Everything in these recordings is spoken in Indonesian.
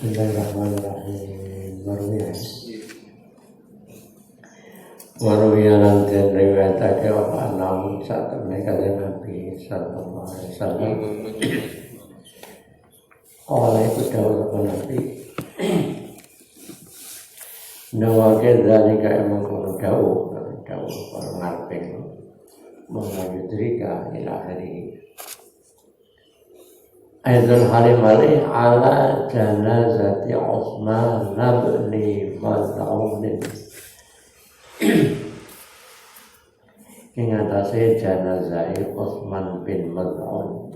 Bismillahirrahmanirrahim. Waruya lan den riwayatake apa namun saat mereka Nabi sallallahu alaihi wasallam oleh itu dawuh Nabi nawake zalika emang kono dawuh para ngareping mengayudrika ila hari Aidul Halim alih ala janazati Utsman bin Maz'un ing atase janazah Utsman bin Maz'un.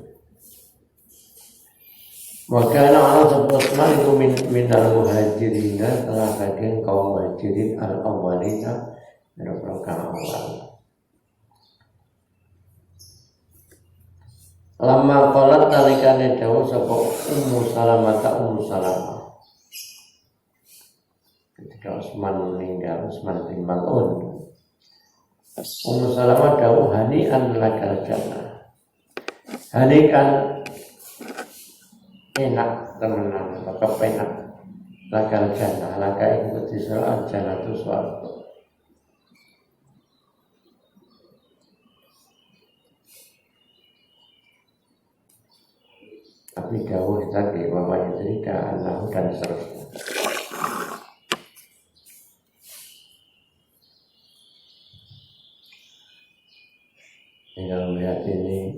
Maka ana Utsman iku minal muhajirin telah saking kaum muhajirin al-awwalina merupakan kaum awal. Lama qalat talikane dawuh sapa Ummu Salamah ketika Utsman meninggal, Utsman bin Maz'un. Ummu Salamah dawuh hani'an lakal jannah. Hani kan enak temenan, maka penak lakal jannah, laka ikut diselaat jannah tu suarga. Tapi dawuh tadi bahwa yudrika Allah dan seterusnya. Tinggal melihat ini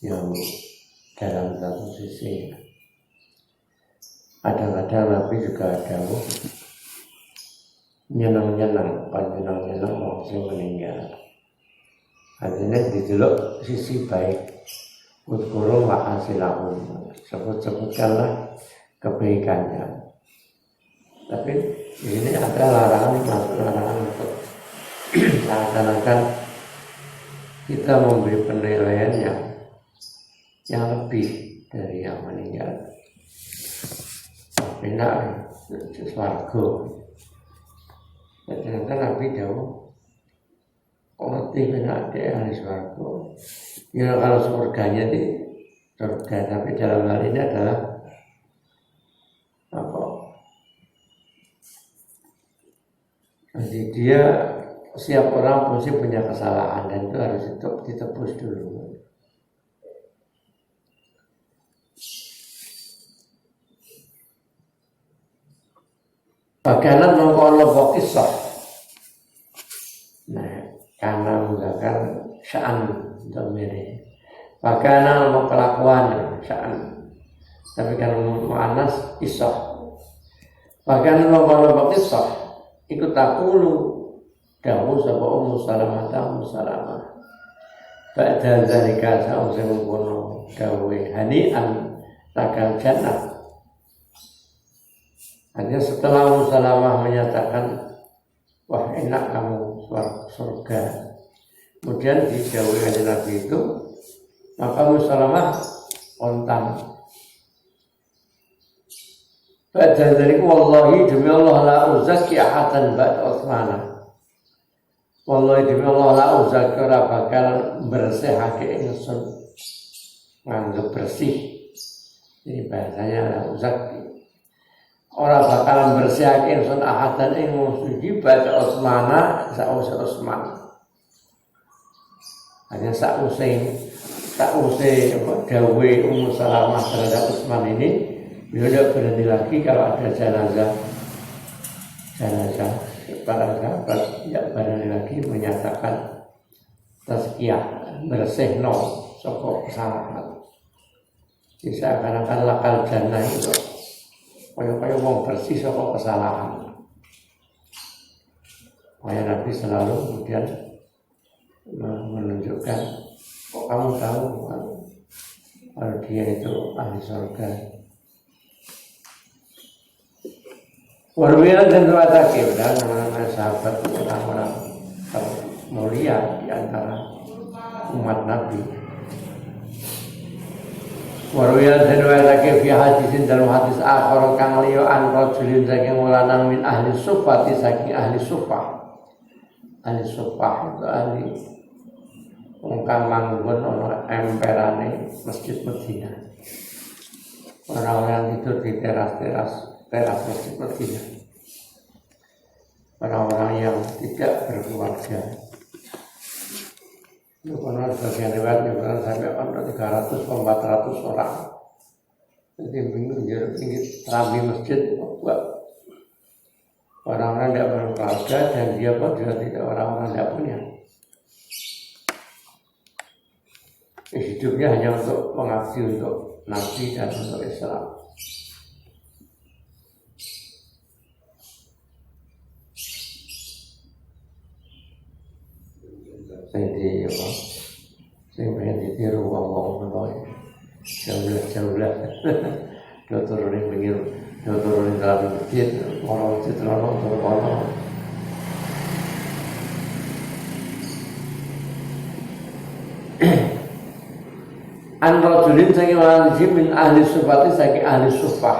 yang dalam satu sisi kadang-kadang Nabi juga dawuh nyenang-nyenang mau meninggal. Artinya didelok sisi baik. Udkuru ma'asilahum, sebut-sebutkanlah kebaikannya. Tapi ini ada larangan untuk seakan-akan kita memberi penilaian yang lebih dari yang meninggal. Benar, swarga. Ternyata Nabi jauh, kolektif benar dia ahli swarga. Ya kalau surganya di surga, tapi dalam hal ini adalah apa? Jadi dia setiap orang pasti punya kesalahan dan itu harus ditebus dulu. Bagaimana mengkolok kisah? Nah, karena menggunakan sya'an domiri. Bagaimana mau kelakuan sya'an. Tapi kalau mu'anas isah. Bagaimana mau kolok kisah? Ikut takulu dawuh sapa Ummu Salamah. Ba'da zalika sa'use mengkono dawuh hani'an tagal jannah. Hanya setelah Ummu Salamah menyatakan, wah enak kamu surga, kemudian dijauhi oleh Nabi itu, maka Ummu Salamah kontan. Padahal dari wallahi demi Allah la uzaki ahadan ba'da Utsman. Wallahi demi Allah la uzaki ora bakal bersihake ingsun, nganggep bersih. Ini bahasanya la uzaki. Orang bakalan bersihake ingsun ahadan ing suci ba'da Utsman sause Utsman. Hanya sause dawuhe Ummu Salamah terhadap Utsman ini, beliau tidak berhenti lagi kalau ada jenazah para sahabat tidak berhenti lagi menyatakan tazkiyah, bersihno saka kesalahan. Bisa kadang-kadang lakal jannah itu kaya wong bersih saka kesalahan. Makanya Nabi selalu kemudian menunjukkan, kok kamu tahu kalau dia itu ahli surga. Warwiyan dan riwayat dan nama sahabat orang-orang mulia di antara umat Nabi. Warwiyan dan riwayat fi hadisin dalam hadis akhir kang liya an rajulin saking lanang min ahli sufati saking ahli sufah. Ahli sufah itu ahli wong kang manggon ana emperane Masjid Madinah. Orang-orang tidur di teras Masjid Madinah. Orang-orang yang tidak berkeluarga. Itu karena sebagian riwayat menyebutkan sampai 300-400 orang. Jadi pinggir rambi masjid buat orang-orang tidak berkeluarga dan dia pun juga tidak orang-orang tidak punya. Hidupnya hanya untuk mengabdi untuk Nabi dan untuk Islam. Saya pengen ditiru ngomong jauh-jauh dia turunin pinggir, dia turunin dalam masjid, orang masjid turun. An rajulin saking wanci min ahli sufati saking ahli sufah.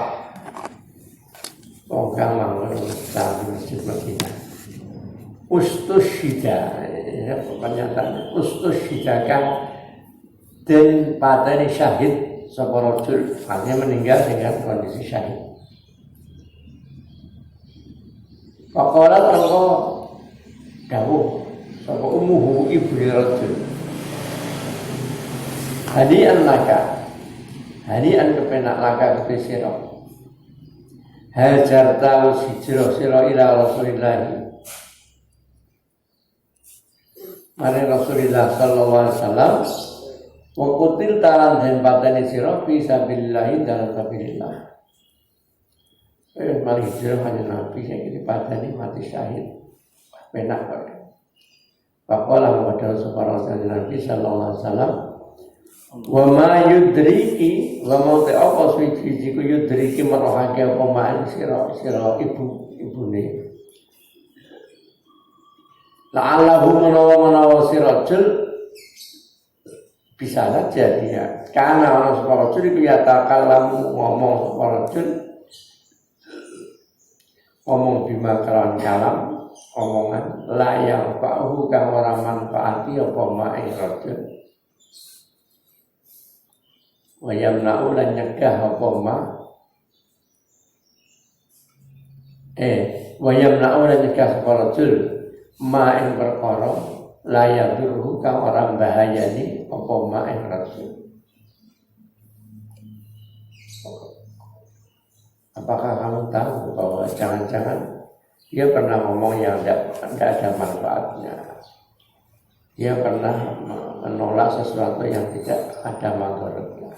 Orang manggon dalam Masjid Madinah. Ustusyida, ya pernyataan ustusyida kan dan pateni syahid sapa rajul, artinya meninggal dengan kondisi syahid. Faqalat angko dawuh sapa ummuhu ibnu rajul. Hadian laka, hadian kepenak laka ke sira. Hajar tahu hijrah sira ila Rasulillah. Mari Rasulullah sallallahu alaihi wasallam wa qutil talan den pateni sira fi sabilillah dalam sabilillah. Mari hijrah hanya Nabi yang dipateni mati syahid. Penak kok. Faqala kepada Rasulullah Nabi sallallahu alaihi wasallam, wa ma yudriki wa ma ta'apa suci ku yudriki marohake apa maen sira ibune la'allahu menawa sirajul bisa saja dia karena orang sirajul itu ya takallamu ngomong sirajul ngomong bima kalan kalam omongan la yang fa'uhu kang ora manfaati apa maen rajul wayam naulan nyegah apa ma wayam naulan nyegah rajul ma ing perkara layak durhu kang orang bahayani apa ma ing rajul. Apakah kamu tahu bahwa jangan-jangan dia pernah ngomong yang tidak ada manfaatnya, dia pernah menolak sesuatu yang tidak ada manfaatnya.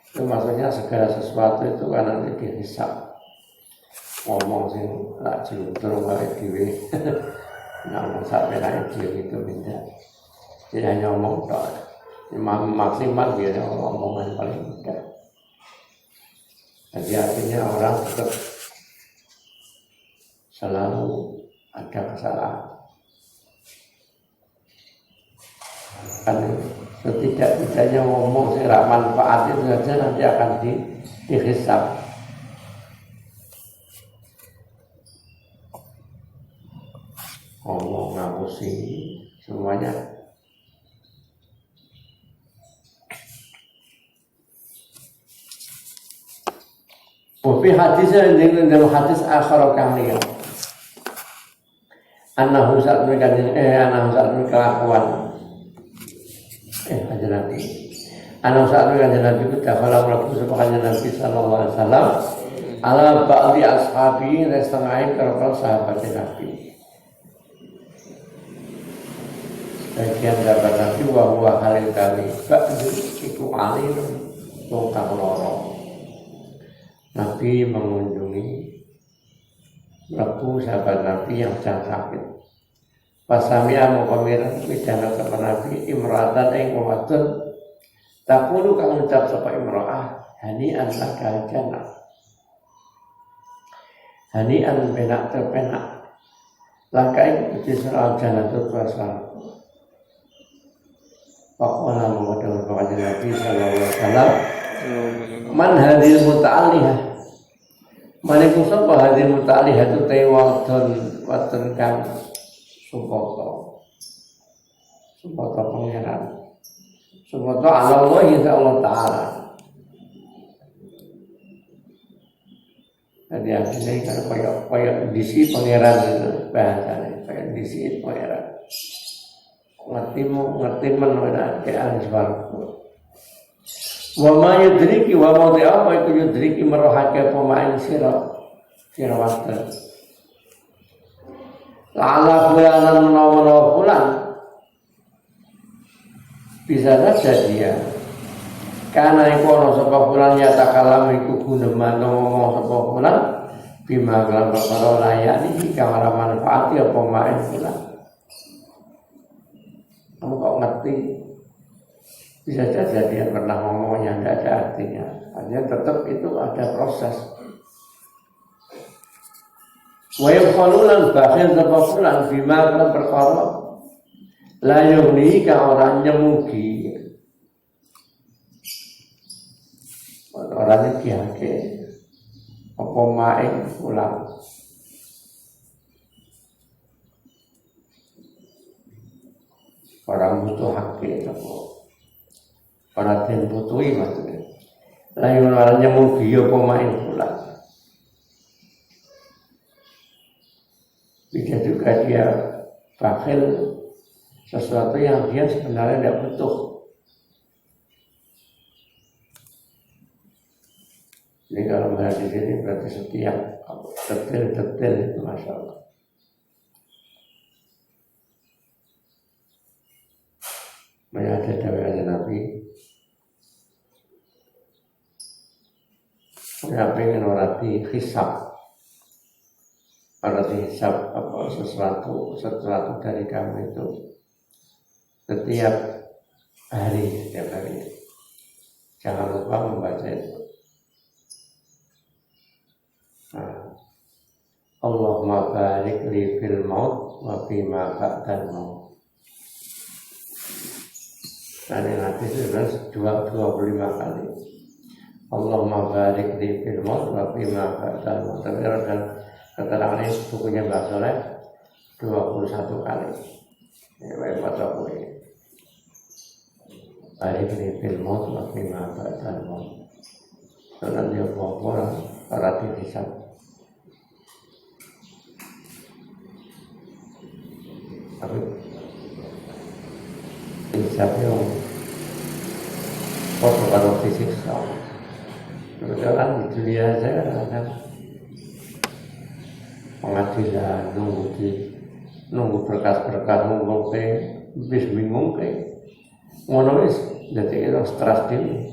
Itu maksudnya segala sesuatu itu kan nanti dihisab. Ngomong sing lak jeluntur wae dhewe. Nah, sampai naik dhewe itu minta. Jadi hanya ngomong tok. Maksimal dia omongan paling mudah. Jadi artinya orang tetap selalu ada kesalahan. Kan setidak-tidaknya ngomong serak manfaat itu saja nanti akan dihisab. Ngomong ngapusi semuanya. Wafi hadisnya dalam hadis akhir kalian. Anahu saat mereka kelakuan. Kanjeng Nabi. Anahu saat mereka Nabi kita kalau melakukan sepakannya Nabi Sallallahu Alaihi Wasallam. Ala ba'di ashabi restengahin kalau sahabat Nabi. Bagian dapat Nabi wa halil kali. Ba'di iku alir tongkang lorong. Nabi mengunjungi melaku sahabat Nabi yang sedang sakit. Pasamia muqamiran bidana sama Nabi imratan yang mewadun takulu kang ucap sapa imra'ah hani'an laka jannah. Hani'an penak terpenak laka yang berjisra jannah terpuasa. Pakulah mengucapkan kepada Nabi Sallallahu Alaihi Wasallam man hadir muta'alihah maniku sapa hadir muta'alihah itu wadon kang sumpata pangeran sumpata Allah Allah Ta'ala. Jadi akhirnya kan kayak disi pangeran itu bahasanya kayak disi pangeran ngerti mengenai answarku. Wa ma yudriki wa ma apa itu yudriki merohake pemain sirawaten. La'ala fulanan menawa fulan bisa saja dia karena iku ana sapa fulan ya takalam iku guneman ngomong sapa fulan bima kelan perkara layak iki kamar manfaat ya pemain fulan. Kamu kok ngerti? Bisa saja dia pernah ngomong yang tidak ada artinya. Artinya tetap itu ada proses. Wa yaqulun bakhil tafakulan bima kan perkara la yughni ka orang nyemugi. Orangnya diake apa main pulang. Orang butuh hakik apa para den putui maksudnya. Lain orangnya mau dia pemain pula. Bisa juga dia bakhil sesuatu yang dia sebenarnya tidak butuh. Jadi kalau melihat di sini berarti setiap detail itu Masya Allah. Ada dawai Nabi. Saya pengen orati hisab apa sesuatu dari kamu itu setiap hari. Jangan lupa membaca itu. Allahumma barik li fil maut wa fima ba'dal maut. Ini nanti sudah 25 kali. Allahumma barik li fil maut wa fima ba'dal maut. Tapi dan keterangan ini bukunya Mbak Soleh 21 kali. Ya, baik baca buku ini. Barik li fil maut wa fima ba'dal maut. Soalnya dia bawa para dihisab. Tapi hisabnya kalau disiksa. Kebetulan di dunia saya ada pengadilan nunggu berkas-berkas ngumpul ke bis bingung ke ngono wis dadi itu stres dhewe.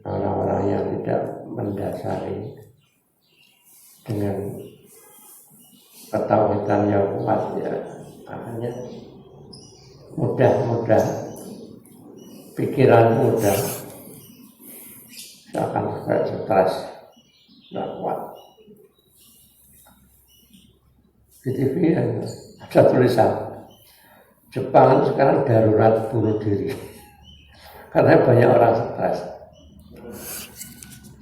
Orang-orang yang tidak mendasari dengan ketauhidan yang kuat ya, makanya mudah pikiran mudah akan stres, nggak kuat. Di TV ada tulisan Jepang sekarang darurat bunuh diri karena banyak orang stres.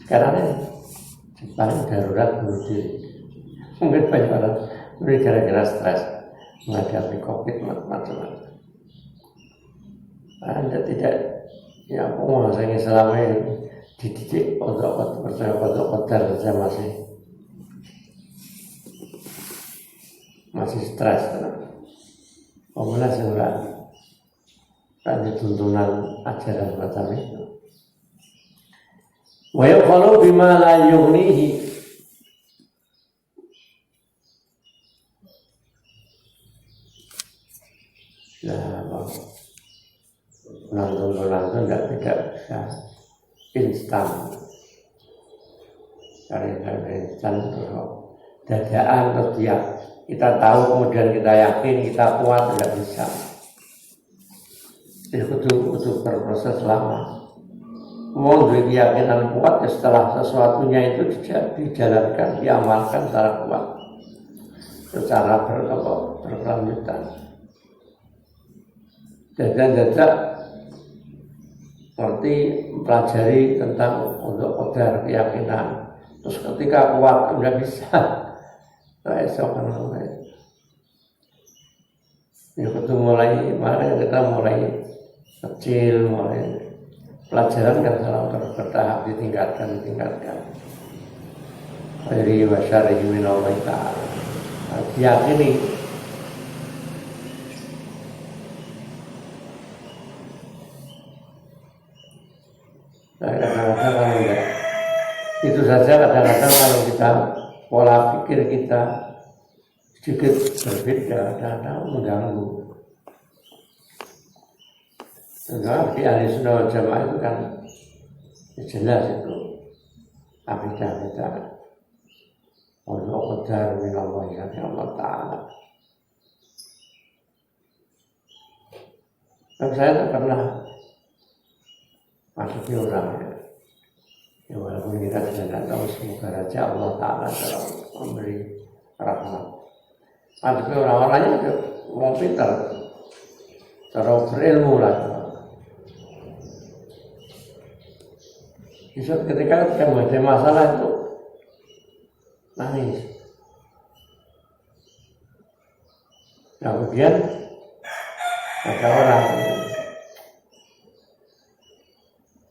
Sekarang Jepang darurat bunuh diri, mungkin banyak orang gara-gara stres menghadapi COVID macam-macam. Anda tidak ya saya selama ini dididik untuk percaya pada qadar saja masih stres. Pemulah sebenarnya kan tuntunan ajaran macam itu. Wa yaqulu bima la yughnihi. Nah, nonton tidak bisa instan, karena instan terus dadaan terus dia kita tahu kemudian kita yakin kita kuat tidak bisa. Jadi butuh berproses lama. Mau keyakinan kuat ya setelah sesuatunya itu dijalankan, diamalkan secara kuat, secara berkelanjutan. Dadak ngerti mempelajari tentang untuk qadar keyakinan. Terus ketika kuat udah bisa, esok kan ya ketemu makanya kita mulai kecil, mulai pelajaran kan selalu bertahap ditingkatkan. Dari wasyarihi minallahi ta'ala. Diyakini kadang-kadang kalau enggak itu saja, kadang-kadang kalau kita pola pikir kita sedikit berbeda, kadang-kadang mengganggu. Karena di ahli sunnah wal jamaah itu kan jelas itu akidah kita untuk qadar minallahi ta'ala. Dan saya tak pernah maksudnya orang ya walaupun kita tidak tahu, semoga saja Allah Ta'ala telah memberi rahmat. Maksudnya orang-orangnya itu mau pintar, cara berilmu lah. Bisa ketika ada masalah itu nangis. Nah, kemudian ada orang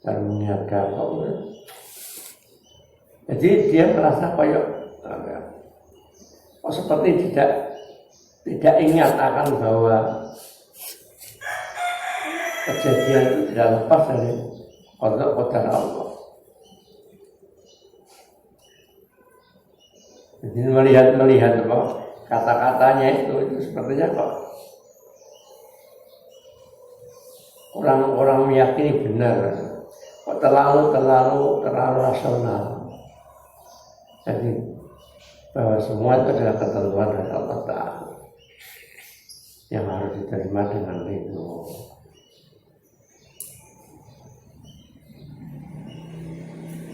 dan mengingatkan Allah. Jadi dia merasa seperti tidak ingat akan bahwa kejadian itu tidak lepas dari qadar Allah. Jadi melihat kata-katanya itu sepertinya kok orang meyakini benar. Kok terlalu rasional. Jadi bahwa semua itu adalah ketentuan dari Allah Ta'ala yang harus diterima dengan itu.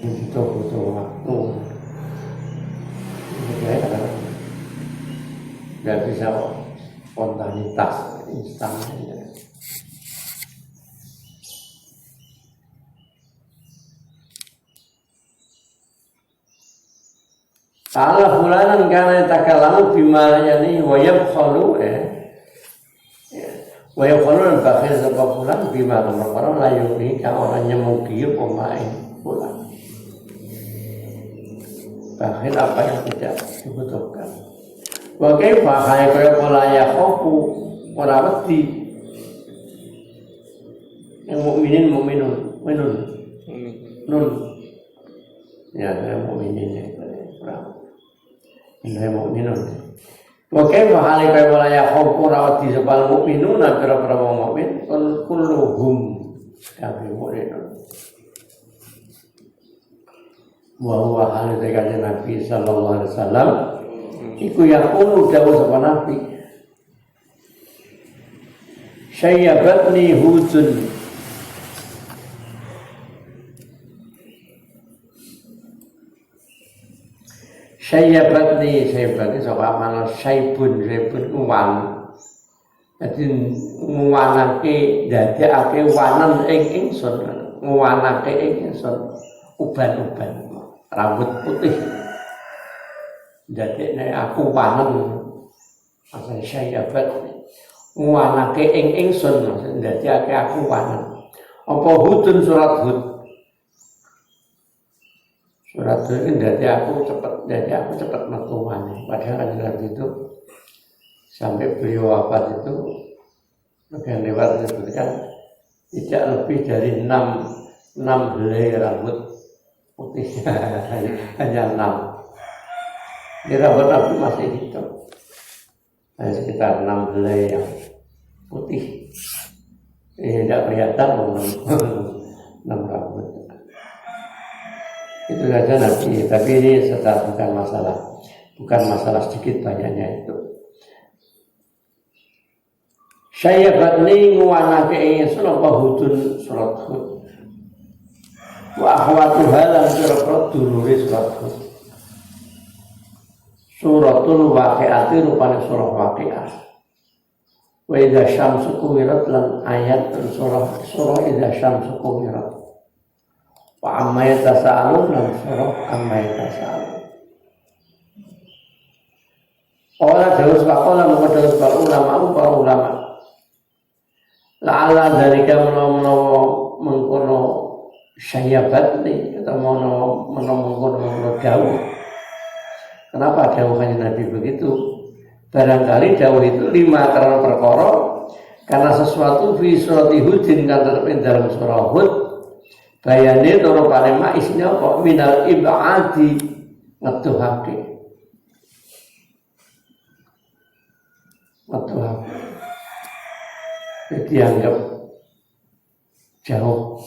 Itu butuh waktu. Tidak bisa spontanitas instan. Ta'ala fulanan kana yatakallamu bima yani wa yabkhalu wa yabkhalu bakhil sapa fulan bima perkara la yuni ka orangnya mugi pemain fulan. Bakhil apa yang tidak dibutuhkan. Wa kaifa kaya pola ya khofu ora wedi. Yang mukminun nun ya mukminin Inna mu'minun. Wa kaifa halika wala yakhawfu rawati sabal mu'minuna para mukmin kulluhum kabeh mu'minun. Wa huwa halika Nabi sallallahu alaihi wasallam iku yaqulu dawuh sapa Nabi syayyabatni hudun syayyabatni saka mana syaibun uwan dadi nguwanake dadekake wanan ing ingsun nguwanake ing ingsun uban-uban rambut putih dadekne aku wanen asal syayyabat nguwanake ing ingsun dadekake aku wanen apa hudun surat hud ini dari aku cepat metuane. Padahal kan itu sampai beliau wafat itu bagian lewat disebutkan tidak lebih dari 6 helai rambut putihnya hanya 6. Di rambut Nabi masih hitam. Hanya sekitar 6 helai yang putih. Tidak kelihatan 6 rambut. Itu saja Nabi, tapi ini bukan masalah sedikit banyaknya itu. Syayyabatni nguwanake ingsun apa hudun surat hud. Wa akhwatuha lan surat dulure surat hud. Suratul waqi'ati rupane surah waqi'ah. Wa idza syamsu kuwirat lan ayat surah idza syamsu kuwirat. Wa amma yatasaalun lan surah amma yatasaalun. Ora terus pakola terus para ulama. La'ala dalika menawa mengkono syayyabat ni atau mengkono jauh. Kenapa jauhnya Nabi begitu? Barangkali jauh itu 5 karena perkara karena sesuatu fi surat Hudin kan terdapat dalam surah Hud. Bayane toro palema isinya kok minal ibadi ngetuhake. Jadi anggap jauh.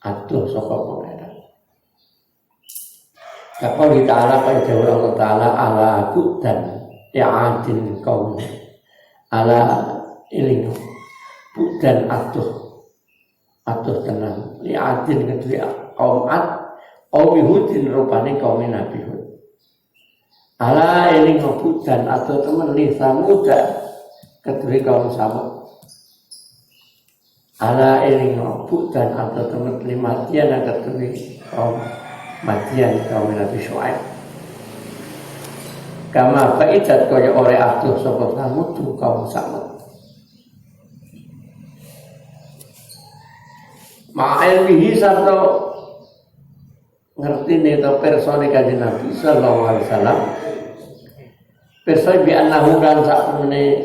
Atuh saka pengeran. Kalau di ta'ala pada jauh Allah Ta'ala ala budan ya'adin kaum ala ilingo budan atuh tenang ya'adin kedua kaum Hudin rupane kaum Nabi Hud ala ilingo budan atuh temen li samuda kedua kaum Samud ala ilingo budan atuh temen li Madian kedua kaum Madian kaum Nabi Syuaib kama fa'idat kaya oleh atuh sapa Samud kaum Samud ma'ilmihi sarta ngerti nih to persone kanjeng Nabi sallallahu alaihi wasallam persone bi annahu kan sakmene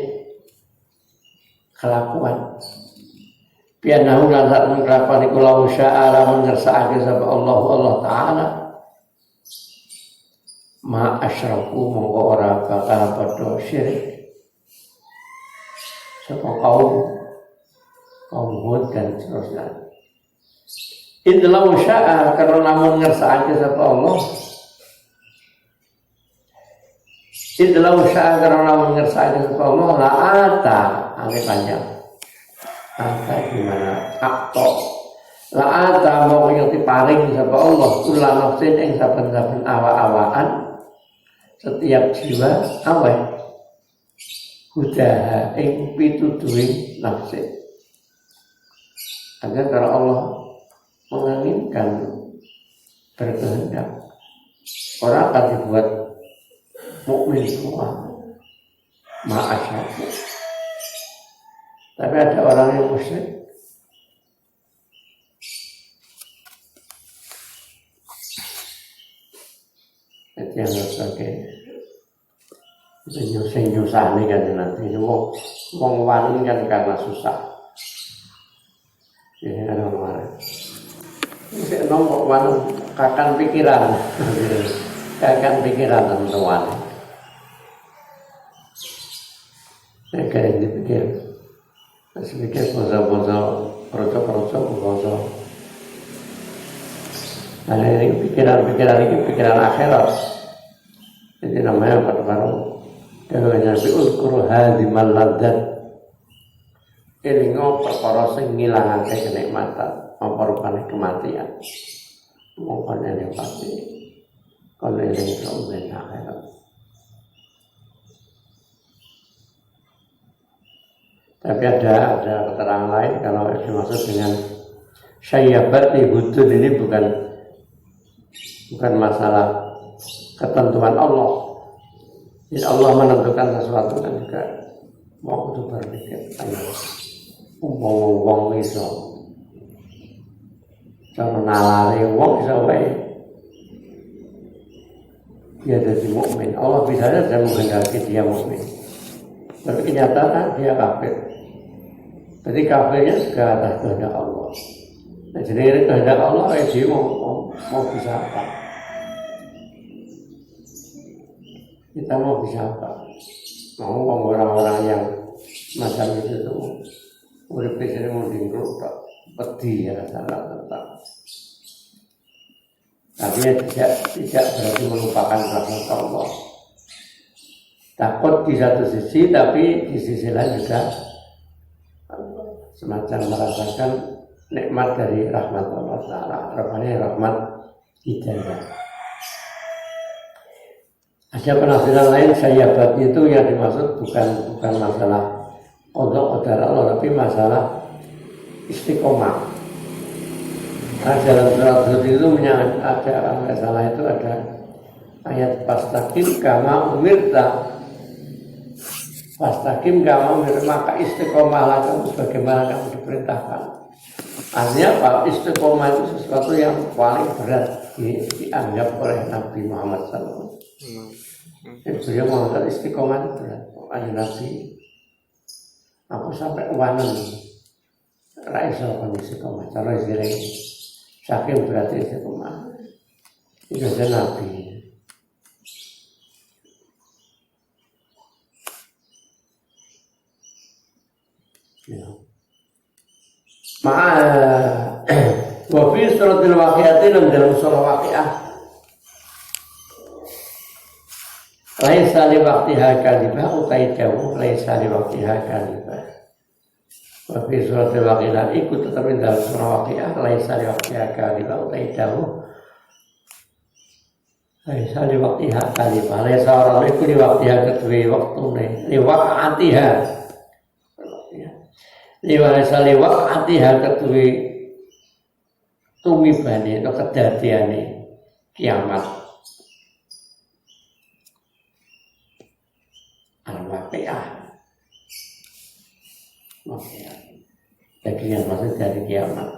kelakuan bi annahu kan sakmene kelakuan iku lawu sya'ala ngersakake sapa Allah taala ma asyraku mongko ora bakal padha syirik sapa kaum Hud dan seterusnya. Idlau sya'a karena namun ngersakake sapa Allah. Idlau sya'a karena namun ngersakake sapa Allah la ata ane panjang. Ata gimana? Akto. La ata mau yang diparing sapa Allah kula nafsin ing saben-saben awa-awaan setiap jiwa aweh hudaha ing pituduhe nafsi. Agar kalau Allah menginginkan berkehendak orang akan dibuat mukmin semua ma'asyaku. Tapi ada orang yang musyrik itu yang sebagai nyusah ini kan nanti mau wani kan karena susah ini ada kemarin ini nomor wani kakan pikiran teman-teman saya kayak dipikir masih pikir bozo-bozo proco-proco bozo Nah ini pikiran ini pikiran akhirat. Jadi namanya baru dengan Nabi ulkur hadimal ladzat. Elingo perkara sing ngilangake kenikmatan, apa rupane kematian. Mongkon yang pasti. Kalau ini sampai akhirat. Tapi ada keterangan lain kalau dimaksud dengan syayyabat hudud ini bukan masalah ketentuan Allah. Jadi Allah menentukan sesuatu kan juga mau itu berpikir ayo wong iso cara nalari wong iso wae dia jadi mukmin. Allah bisa saja menghendaki dia mukmin. Tapi kenyataan dia kafir. Jadi kafirnya juga atas kehendak Allah. Nah, jadi kehendak Allah dia mau bisa apa? Kita mau bisa apa? Mau orang-orang yang macam itu tuh udah pikir mau dingkruk tak pedih ya salah tetap. Tapi tidak berarti melupakan rahmat Allah. Takut di satu sisi, tapi di sisi lain juga semacam merasakan nikmat dari rahmat Allah Ta'ala. Rupanya rahmat hidayah. Ada penafsiran lain sayyabat itu yang dimaksud bukan masalah qada qadar Allah, tapi masalah istiqomah. Nah, dalam surat Hud itu ada kalau nggak salah itu ada ayat fastaqim kama umirta. Fastaqim kama umirta, maka istiqomahlah kamu sebagaimana kamu diperintahkan. Artinya apa? Istiqomah itu sesuatu yang paling berat dianggap oleh Nabi Muhammad SAW. Beliau mengatakan istiqomah itu berat. Ada Nabi, aku sampai wanen raiso kondisi istiqomah. Cara istilah saking berarti istiqomah. Itu adalah Nabi. Ya. Wafi suratul waqi'atin dalam surah waqi'ah laisa li waqtiha kadhibah utai dawu laisa li waqtiha kadhibah. Wafi suratul waqi'ah ikut tetapi dalam surah waqi'ah laisa li waqtiha kadhibah utai dawu laisa li waqtiha kadhibah. Laisa orang itu li waqtiha kedua waktu li waq'atiha liwasa lewat hati-hati ketui tumibane atau kedadiane kiamat al-waqi'ah. Jadi yang maksud dari kiamat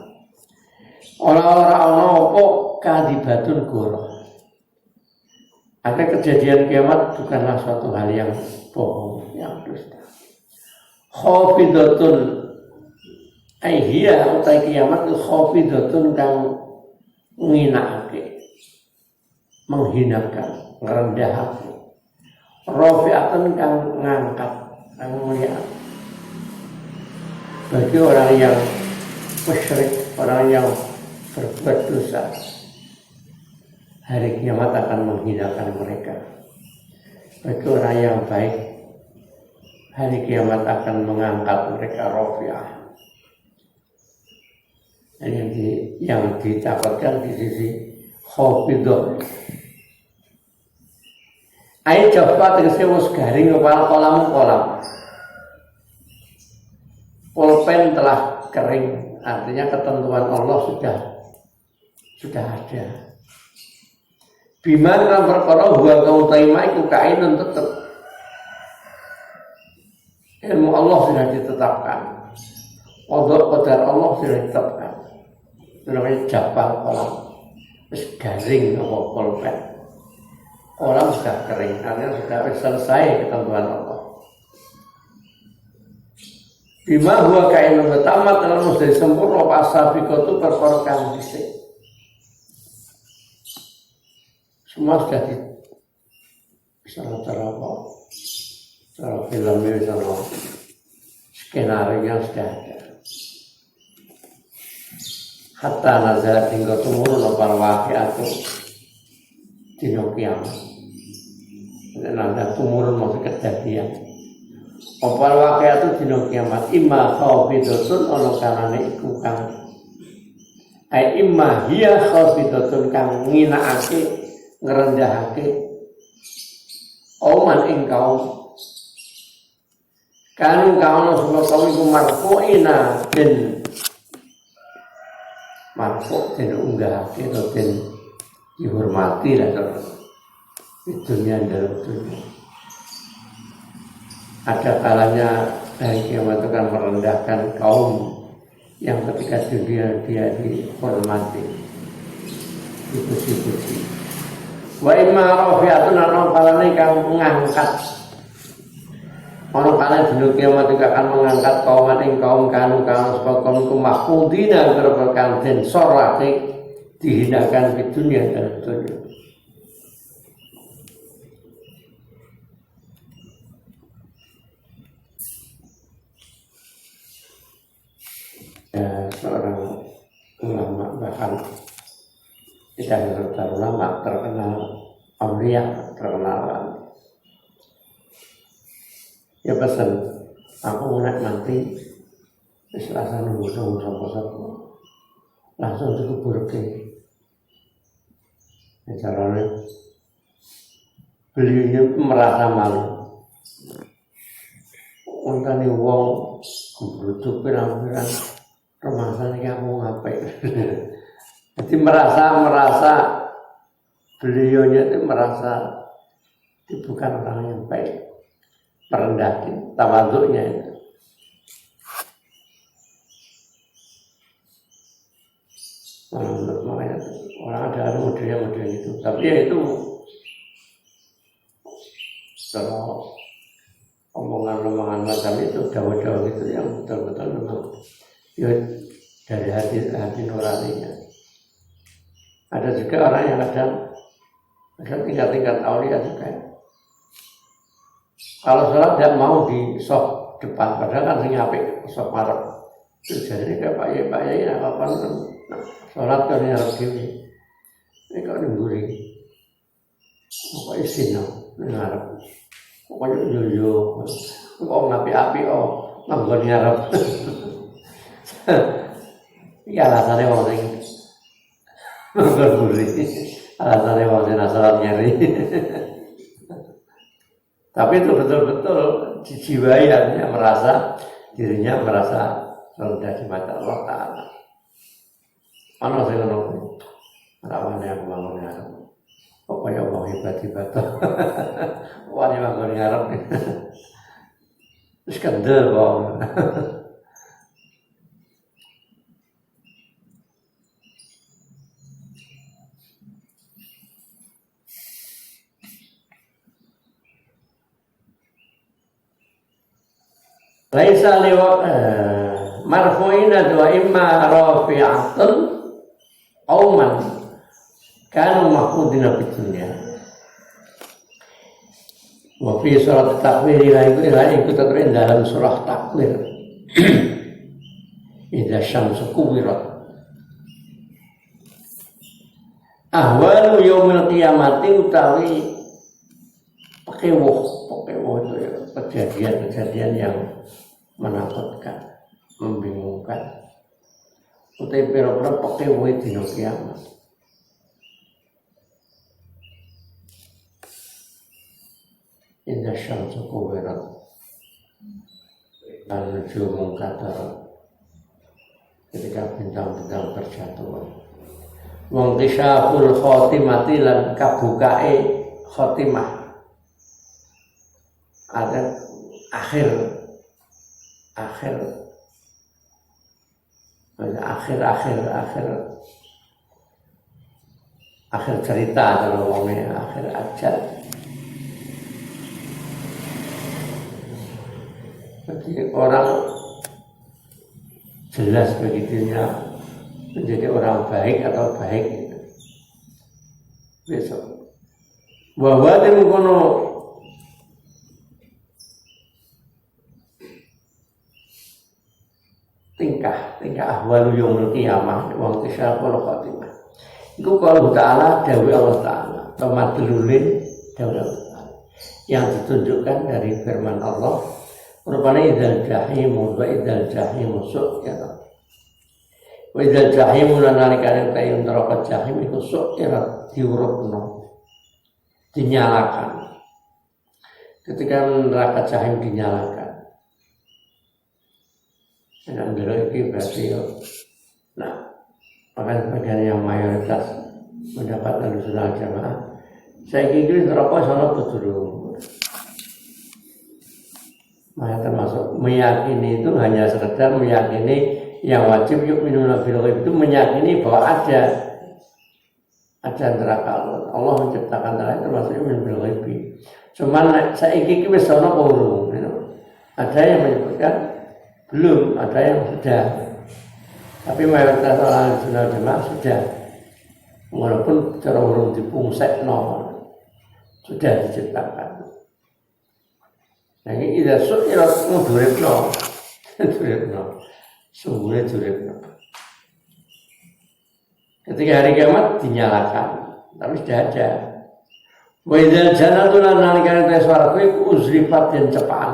orang-orang apa kadibatun goro. Ada kejadian kiamat bukanlah suatu hal yang bohong, yang dusta. Khofidatun aihiya utai kiamat itu khofidatun kang nginake, menghinakan, ngerendahake. Rafi'atun kang ngangkat, kang mulia. Bagi orang yang musyrik, orang yang berbuat dosa, hari kiamat akan menghinakan mereka. Bagi orang yang baik, hari kiamat akan mengangkat mereka rafi'ah. Yang didapatkan di sisi khofidah. Air jabat tegese wis garing kepala kolam. Pulpen telah kering, artinya ketentuan Allah sudah ada. Bima kan perkara huwa kautaima iku kainun tetep. Ilmu Allah sudah ditetapkan. Qadar Allah sudah ditetapkan. Itu namanya jabal kolam. Terus garing apa pulpen. Kolam sudah kering, artinya sudah selesai ketentuan Allah. Bima huwa kainun tamat dalam dari sempurna pasabiqah itu perkara kang dhisik. Semua sudah bisa cara apa? Cara filmnya, cara skenario yang sudah ada. hatta nazalat hingga tumurun apa waqi'atu dina kiamat. Nanda tumurun maksud kejadian. Apa waqi'atu dina kiamat imma khafidatun ana kanane iku kang imma hiya khafidatun kang nginaake ngrendahake oman ing kaum kanu kaum sebab kaum iku marfu'ina den marfu' den unggahake atau den dihormati lah di dunia dalam dunia. Ada kalanya hari kiamat akan merendahkan kaum yang ketika dunia dia dihormati, dipuji-puji. Wa imma rafi'atun ana kalane kang mengangkat. Ana kalane dina kiamat akan mengangkat kaum ing kaum kanu sebab kaum iku mahfudina berperkang den sorate dihinakan di dunia dalam dunia. Seorang ulama bahkan tidak hanya ulama terkenal aulia terkenal ya pesan aku nak mati selasa nunggu sopo langsung dikubur ke caranya beliaunya merasa malu untane wong kubur pirang-pirang remasan ini aku ngapain. Jadi merasa beliaunya itu merasa bukan orang yang baik, merendahkan tawaduknya itu. Makanya orang ada model itu, tapi ya itu kalau omongan-omongan macam itu dawa-dawa gitu yang betul-betul memang ya dari hati nuraninya. Ada juga orang yang kadang tingkat-tingkat aulia juga. Kalau sholat dia mau di soft depan, padahal kan sing apik soft marep. Jadi kayak Pak Yai apa sholat kan harus gini. Ini kok nemburi. Pokoknya isin ngarep. Pokoknya yo kok ngapi-api nganggo ngarep. Iya alasannya mau sing nemburi. Alasannya mau sing sholat nyari. Tapi itu betul-betul dijiwai artinya dirinya merasa rendah di mata Allah Ta'ala. Mana sih ngono? Rawane aku bangun ngarep. Pokoknya Allah hebat-hebat. Wani bangun ngarep. Terus kendel kok. Laisa liwat marfu'ina wa imma rafi'atun auman kanu mahmudina fid dunya wa fi surat takwir ila itu terkait dalam surah takwir idza syamsu kuwirat ahwalu yaumil qiyamati utawi pekewuh itu ya kejadian-kejadian yang menakutkan, membingungkan. Utai pira-pira pekewuh dina kiamat. Inna syamsu kuwirat an-nujumu kadarat ketika bintang-bintang berjatuhan. Wa intisyaful khotimati lan kabukae khotimah. Ada akhir cerita kalau ngomongnya akhir ajal. Jadi orang jelas begitunya menjadi orang baik atau baik besok. Bahwa temukono tingkah ahwalu yaumil qiyamah wa tisaqul khatimah. Iku kalau Ta'ala dawuh Allah Ta'ala, tamadlulin dawuh Allah Ta'ala yang ditunjukkan dari firman Allah, rupanya idzal jahimu wa idzal jahimu su'irat. Wa idzal jahimu lan nalikane tayin neraka jahim iku su'irat diurupno, dinyalakan. Ketika neraka jahim dinyalakan, yang dulu ini berarti nah, maka sebagian yang mayoritas mendapat Ahlussunnah Jamaah. Saya kira neraka sana betul. Maka termasuk meyakini itu hanya sekedar meyakini yang wajib yu'minuna bil ghaib, itu meyakini bahwa ada neraka Allah menciptakan neraka termasuk yu'min bil ghaib. Cuman saya iki wis ana apa urung? Ada yang menyebutkan belum, ada yang sudah. Tapi mayoritas orang Ahlussunnah Jamaah sudah. Walaupun cara urung dipungsekno sudah diciptakan. Nah ini idza su'irat nguduripno. Sungguhnya duripno. Ketika hari kiamat dinyalakan, tapi sudah ada. Wa idzal jannatu lan nalikane te swarga iku uzrifat den cepan.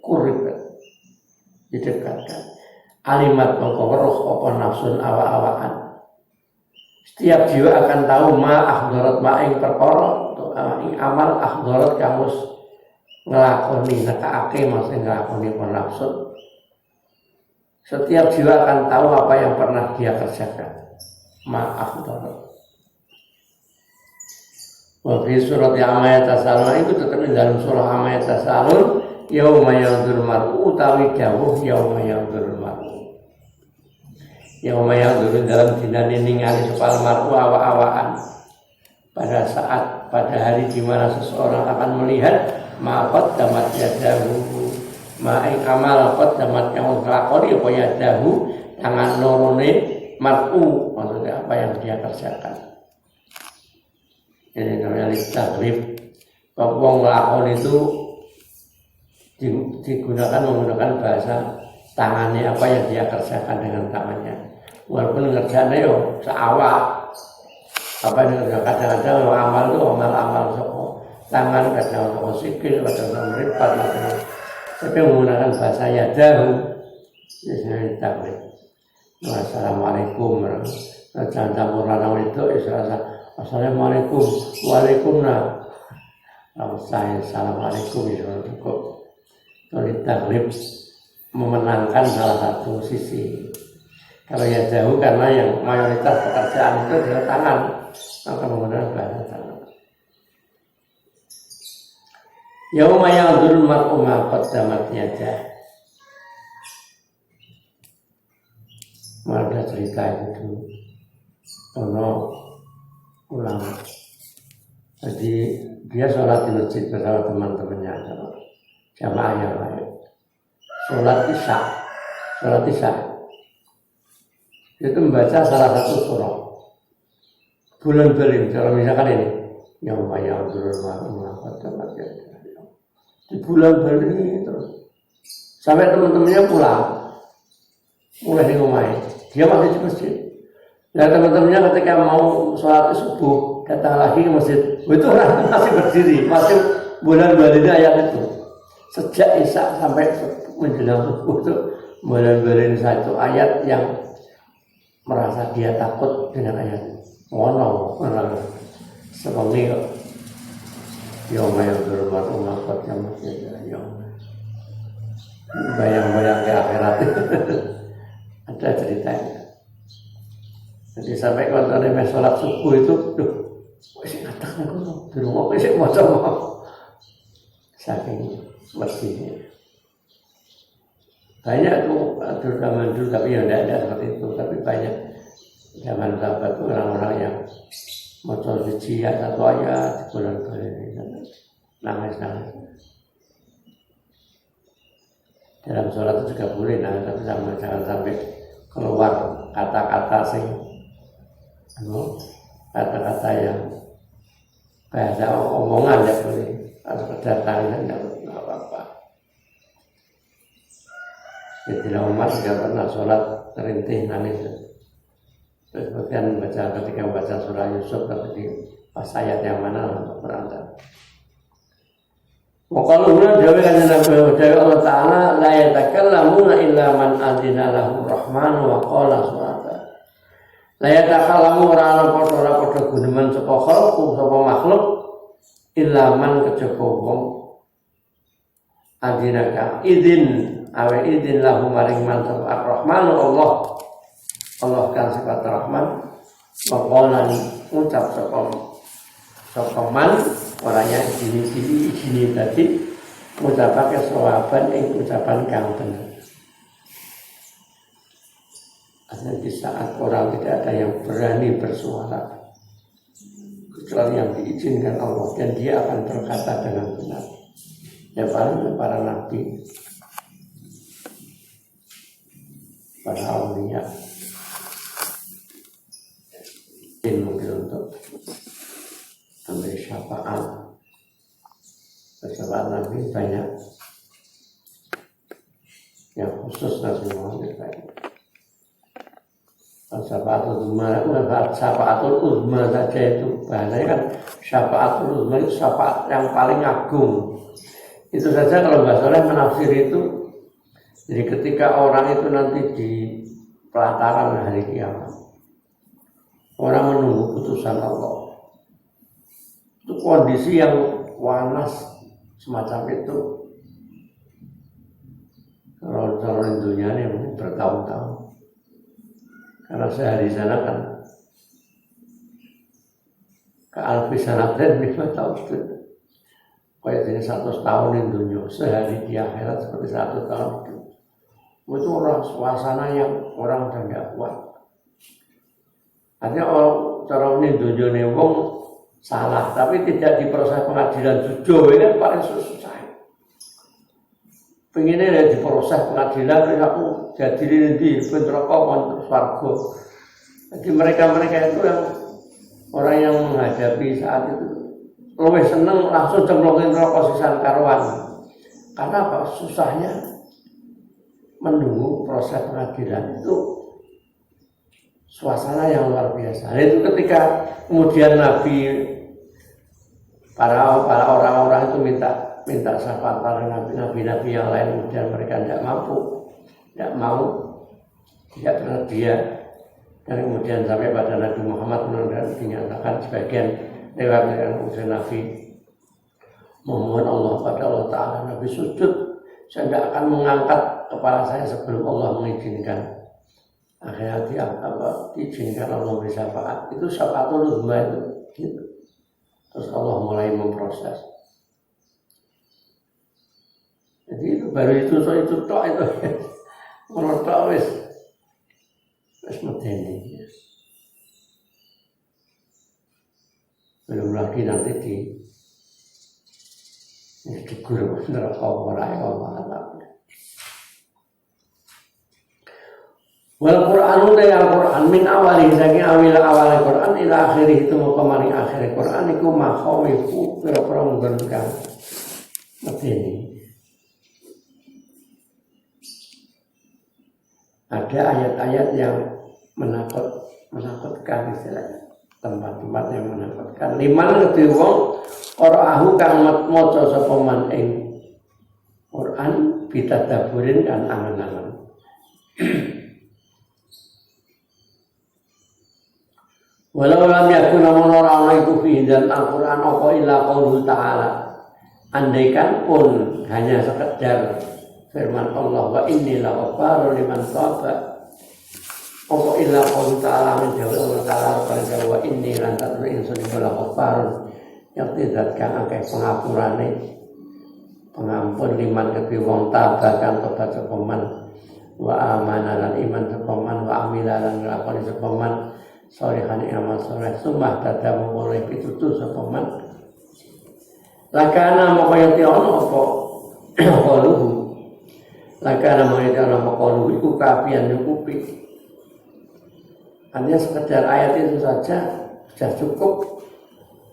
Kurip didekatkan. Alimat mengko weruh apa nafsun awa-awaan. Setiap jiwa akan tahu ahdarat ing perkara ing amal ahdarat kamus nglakoni nekake maksud nglakoni nafsu. Setiap jiwa akan tahu apa yang pernah dia kerjakan. Ahdarat. Wafil surat Amma Yatasalun itu tetap di dalam surah Amma Yatasalun. Yauma yanzurul mar'u utawi dawuh yauma yanzurul mar'u. Yauma yanzurul dalam dina ningali supal mar'u awa-awaan. Pada hari di mana seseorang akan melihat ma'qad damat yadahu. Ma'ing amal qad damat yang nglakoni apa yadahu tangan lorone mar'u, maksudnya apa yang dia kerjakan. Ini namanya listagrib. Wong lakon itu menggunakan bahasa tangannya, apa yang dia kerjakan dengan tangannya. Walaupun ngerjaannya yo seawak, apa yang kerjakan kadang-kadang amal itu amal tangan, kadang sama sikil, kadang sama meripat, tapi menggunakan bahasa yadahu. Biasanya listagrib. Wassalamualaikum warahmatullahi. Jangan campur lanang itu istilahnya. Assalamualaikum, waalaikumsalam. Assalamualaikum ya cukup. Tolong taklif memenangkan salah satu sisi. Kalau ya jauh karena yang mayoritas pekerjaan itu adalah tangan, maka menggunakan bahasa tangan. Yauma yanzurul mar'u ma qaddamat yadahu. Ada cerita itu. Ulama. Jadi dia sholat di masjid bersama teman-temannya, jamaah yang lain. Sholat isya. Itu membaca salah satu surah. Bulan berim, kalau misalkan ini, yang bayar dulu di bulan berim terus sampai teman-temannya pulang, mulai di rumah. Dia masih di masjid. Nah teman-temannya ketika mau sholat subuh datang lagi ke masjid, itu orang masih berdiri, masih bulan balina ayat itu. Sejak isya sampai menjelang subuh itu bulan balina satu ayat yang merasa dia takut dengan ayat. Seperti yang berumah yang masih bayang-bayang ke akhirat. Ada ceritanya. Jadi sampai kalau ada sholat subuh itu, masih katakan aku di rumah masih macam saking bersihnya. Banyak tuh zaman dulu, tapi ya tidak ada seperti itu. Tapi banyak zaman sahabat itu orang-orang yang macam suci satu ayat di bulan-bulan ini nangis. Dalam sholat itu juga boleh nangis, tapi jangan sampai keluar kata-kata kata-kata yang bahasa omongan ya boleh, kalau kedatangan tidak apa-apa. Sayyidina Umar juga pernah sholat terintih nangis. Terus kemudian ketika membaca surah Yusuf tapi pas ayat yang mana untuk berangkat. Maqalu Nabi Allah Ta'ala la yatakallamuna illa man adzina lahu rahman wa qala surata. La yatakallamu ora padha guneman sapa khalqu sapa makhluk illa man kejaba wong adzina ka izin awe izin lahu maring man sapa ar-rahman Allah kan sifat rahman wa qala ucap sapa man orangnya sini tadi ucapaken sawaban ing ucapan kang bener. Artinya di saat orang tidak ada yang berani bersuara kecuali yang diizinkan Allah dan dia akan berkata dengan benar. Yang paling para nabi, para aulia, mungkin untuk ambil syafaat. Syafaat Nabi banyak yang khusus Nabi Muhammad banyak. Syafaatul uzma saja itu bahasanya kan syafaatul uzma itu syafaat yang paling agung. Itu saja kalau Mbak Soleh menafsir itu, jadi ketika orang itu nanti di pelataran hari kiamat, orang menunggu putusan Allah. Itu kondisi yang panas semacam itu. Kalau di dunia ini bertahun-tahun. Karena sehari sana kan ke alfi sanaten 5 tahun. Kayak jadi 100 tahun di dunia, sehari di akhirat seperti 1 tahun itu. Itu orang suasana yang orang udah nggak kuat. Artinya orang di dunia ini wong salah, tapi tidak diproses pengadilan jujur, ini kan paling susah. Pengennya ya diproses pengadilan, terus aku jadi di bentroko kontra swarga. Jadi mereka itu yang orang yang menghadapi saat itu lebih seneng langsung cemplungin rokok sisan karuan. Karena apa? Susahnya menunggu proses pengadilan itu suasana yang luar biasa. Nah, itu ketika kemudian para orang-orang itu minta syafaat para nabi-nabi yang lain, kemudian mereka tidak mau, tidak bersedia, dan kemudian sampai pada Nabi Muhammad dinyatakan sebagian lewat ujian Nabi memohon Allah pada Allah Ta'ala, Nabi sujud, saya tidak akan mengangkat kepala saya sebelum Allah mengizinkan. Akhirnya diizinkan Allah beri syafaat. Itu syafaatul uzma itu gitu. Terus Allah mulai memproses. Jadi itu baru itu tok itu menurut wis medeni. Belum lagi nanti di guru neraka ora Allah. Wal Qur'anu Al-Qur'an min awali saking awal Qur'an ila akhirih itu kemari akhir Qur'an iku makhawifu pira-pira menggunakan medeni. Ada ayat-ayat yang menakutkan istilahnya, tempat-tempat yang menakutkan. Liman lebih wong qara'ahu kang maca sapa man ing Qur'an bitadaburin kan angan-angan. Walau lam yakun namun orang iku fi dan Al-Qur'an apa illa qauluhu ta'ala. Andaikan pun hanya sekedar firman Allah wa inni la ghafarun liman taba. Apa illa qauluhu ta'ala min jawab Allah Ta'ala pada wa inni lan tadru insun la ghafarun. Yang tidak kang akeh pengapurane pengampun liman kedhe wong tabakan tobat sapa man wa amana lan iman sapa man wa amila lan nglakoni sapa man salihan amal saleh sumah dada mulai pitutur sapa man lakana maqayati ono apa qaluhu lakana maqayati ono apa qaluhu iku kafian nyukupi. Hanya sekedar ayat itu saja sudah cukup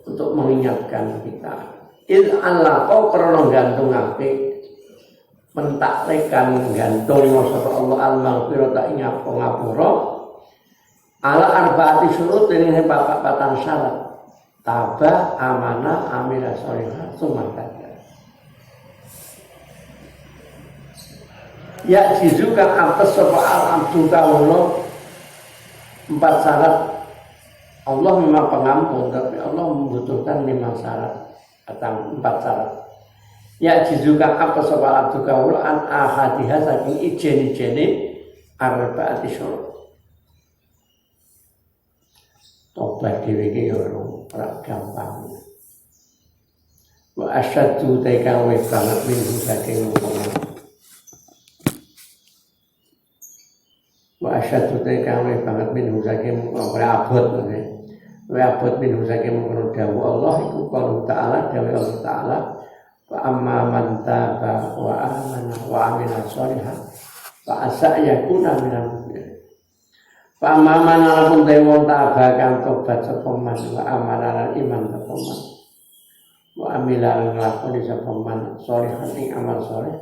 untuk mengingatkan kita il Allah kau krono gantungake mentaklekan gantung sapa Allah al-maghfirata ing ngapura ala arbaati syurut ini patang syarat tabah amanah amila sholihah sumakata ya jizuka atas sapa al-abdu kawula 4 syarat. Allah memang pengampun tapi Allah membutuhkan 5 syarat atau 4 syarat. Ya jizuka atas sapa al-abdu kawula an ahadiha saking ijen-ijene arbaati syurut. Tobat dhewe iki ora gampang. Wa asyaddu taika wa banget minggu saking ngono. Wa asyaddu taika wa banget minggu saking ora abot ngene. Wa abot minggu saking ngono dawuh Allah iku qaul ta'ala dawuh Allah ta'ala wa amma man taba wa amana wa amila sholihan fa asa yakuna minal mu'minin. Pamaman alapun dewa tabakan tobat sepeman wa amalan iman sepeman wa amilan nglakoni sepeman sholihan ing amal sholeh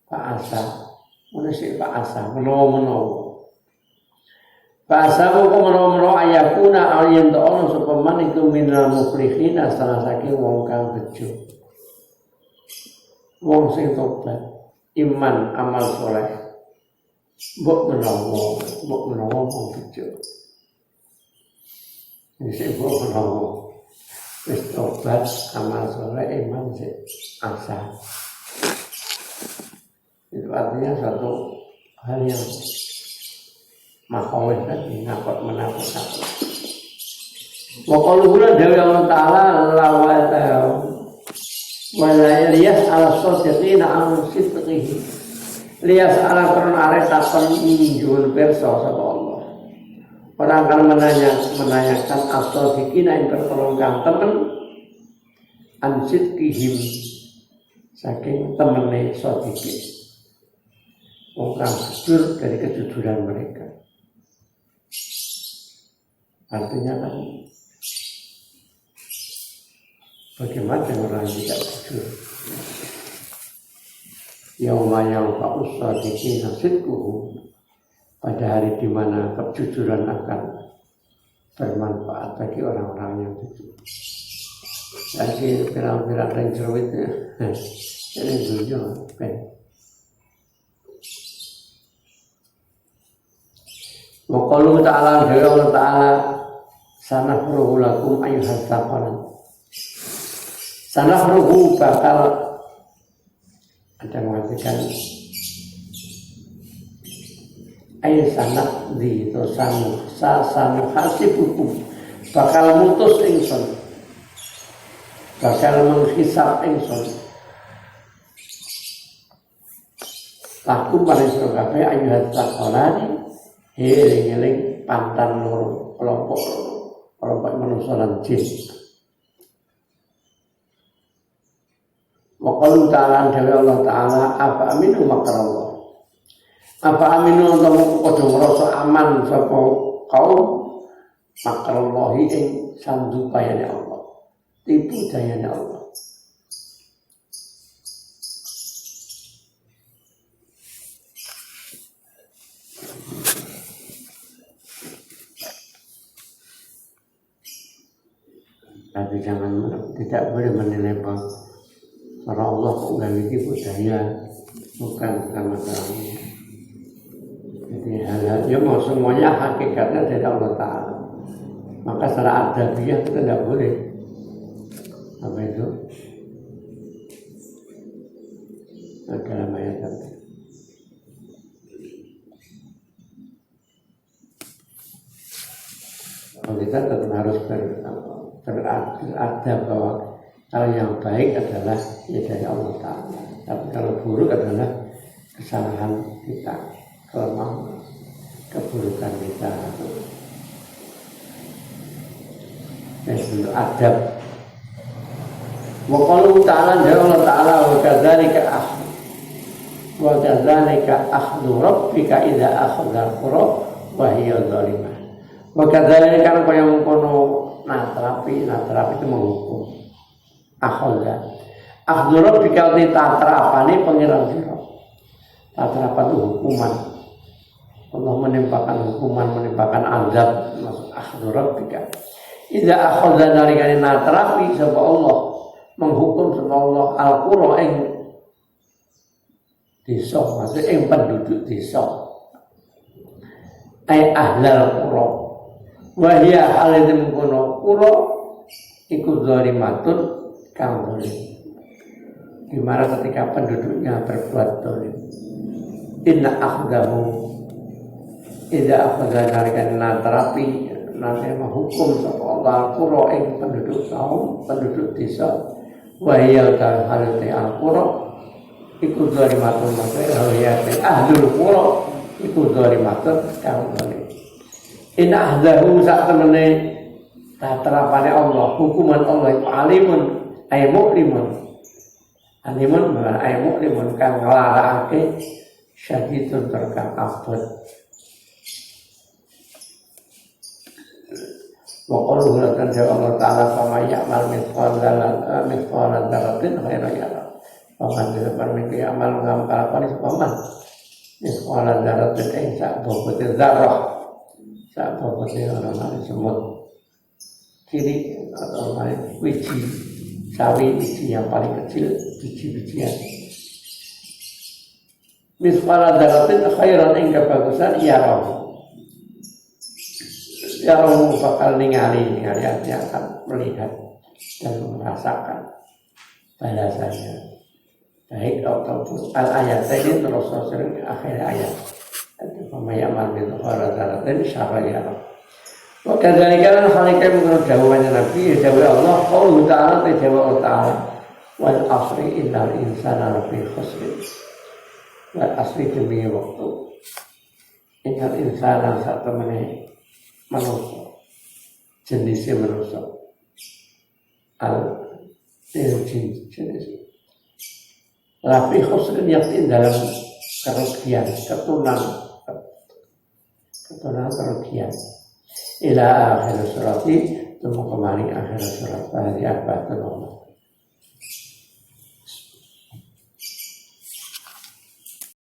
fa asa menisi fa asa menawa fa asa kok menawa ayakuna ayen to ono sepeman itu minal muflihin salah saking wong kang bejo wong sing tobat iman amal sholeh mbok menawa wong bejo. Iki mbok menawa wis tobat amal saleh iman sik asa. Itu artinya satu hal yang makawin tadi ngapot menakutkan. Waqaluhu dawi Allah Ta'ala wa la yas ala sosiqina an sidqihi lias ala karon arek takon injul perso sapa Allah. Orang akan menanyakan asal dikina yang bertolongkan temen ansit kihim saking temene sodiki. Orang jujur dari kejujuran mereka. Artinya kan bagaimana orang yang tidak jujur? Yauma yanfa'us shadiqina sidquhum, pada hari di mana kejujuran akan bermanfaat bagi orang-orang yang jujur. Jadi kira-kira yang cerewetnya ini jujur ben. Wa qalu ta'ala Allah Ta'ala sanafruhu lakum ayyuhas saqalan. Sanafruhu bakal ada mengatakan ayat sanad di itu sanu hasibukum bakal mutus ingsun bakal menghisab ingsun lakum paring sira kabeh ayuhat sakolani eling-eling pantan loro kelompok manusia lan jin. Waqalu ta'ala dawe Allah Ta'ala apa aminu makarallah. Apa aminu untuk padha ngrasa aman sapa kaum makarallahi ing sandupayane Allah. Tipu dayane Allah. Tapi jangan tidak boleh menilai para Allah kok nggak budaya bukan masalahnya. Jadi hal-hal ya mau semuanya hakikatnya dari Allah Ta'ala. Maka secara adabiah kita tidak boleh apa itu dalam ayat tadi. Kalau kita tetap harus beradab bahwa kalau yang baik adalah ya dari Allah Ta'ala. Tapi kalau buruk adalah kesalahan kita, kelemahan, keburukan kita. Itu adab. Wa qalu ta'ala ya Allah Ta'ala wa kadzalika akhdhu rabbika idza akhadha al-qura wa hiya zalimah. Wa kadzalika kan kaya mengkono natrapi itu menghukum. Akhdhu rabbika tatrapane pangeran sira. tatapan hukuman. Allah menimpakan hukuman, menimpakan azab, masuk akhirat rabbika. Idza akhadha nalikane natrapi sapa Allah, menghukum sapa Allah al-qura ing desa, maksud ing penduduk desa. Ai ahlal qura. Wa hiya halidun kono qura iku zalimatun kang zalim. Di mana ketika penduduknya berbuat zalim. Inna akhdahu idza akhadha nalikane natrapi nanti menghukum sapa Allah al-qura ing penduduk kaum, penduduk desa. Wa hiya halidun al-qura iku zalimatun maksudnya ahlul qura iku zalimatun kang zalim. In ahdahu sak temene tatrapane Allah, hukuman Allah iku alimun ay muklimun. Alimun bukan ay muklimun kang nglarakake syadidun terkang abot. Wa qalu lan Allah taala sama ya'mal mithqala dzarratin khairan yara. Paman dhewe permiki amal ngam kalakon paman. Mithqala dzarratin ing sak bobote zarrah. Sak bobote ana semut. Kiri atau lain biji sawi, biji yang paling kecil, biji-bijian. Mithqala dzarratin khairan ing kebagusan yara. Yang bakal ningali artinya akan melihat dan merasakan balasannya. Baik ataupun al-ayat ini terus sering akhir ayat. Itu pemayaman itu para dan syaraya. Maka dari kanan halika menurut jawabannya Nabi, jawab Allah, qauluhu ta'ala, jawab Allah Ta'ala, wal asri innal insana lafi khusr. Wal asri demi waktu. Innal insana saat temani manusia, jenisnya manusia, jenis. Lafi khusrin yakni dalam kerugian, keturunan kerugian. Ila akhir surati, temu kemarin akhir surat. Bahari apa itu